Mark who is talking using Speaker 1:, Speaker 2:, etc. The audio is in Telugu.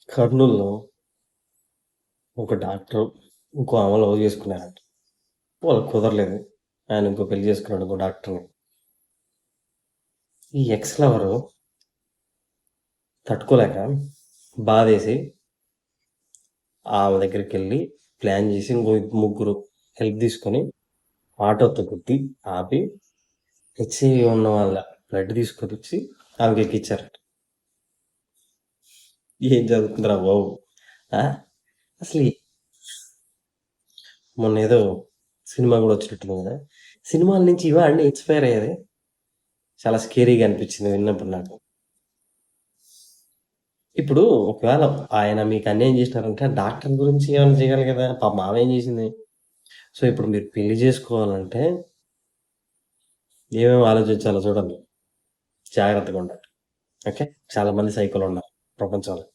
Speaker 1: కర్నూలులో ఒక డాక్టర్ ఇంకో ఆమె లవ్ చేసుకున్నారంట. వాళ్ళకి కుదరలేదు. ఆయన ఇంకో పెళ్లి చేసుకున్నాడు ఇంకో డాక్టర్ని. ఈ ఎక్స్ లవరు తట్టుకోలేక బాధేసి ఆమె దగ్గరికి వెళ్ళి ప్లాన్ చేసి ఇంకో ముగ్గురు హెల్ప్ తీసుకొని ఆటోతో కుట్టి ఆపి హెచ్ఐవి ఉన్న వాళ్ళ బ్లడ్ తీసుకొని వచ్చి ఆమెకి ఎక్కిచ్చారట. ఏం జరుగుతుందిరా బాబు? అసలు మొన్న ఏదో సినిమా కూడా వచ్చినట్టుంది కదా. సినిమాల నుంచి ఇవాడిని ఇన్స్పైర్ అయ్యేది చాలా స్కేరీగా అనిపించింది విన్నప్పుడు నాకు. ఇప్పుడు ఒకవేళ ఆయన మీకు అన్యాయం చేసినారంటే డాక్టర్ గురించి ఏమైనా చేయాలి కదా. పాప మావేం చేసింది. సో ఇప్పుడు మీరు పెళ్లి చేసుకోవాలంటే ఏమేమి ఆలోచించాలో చూడండి, జాగ్రత్తగా ఉండండి. ఓకే, చాలా మంది సైకోలు ఉన్నారు ప్రపంచంలో.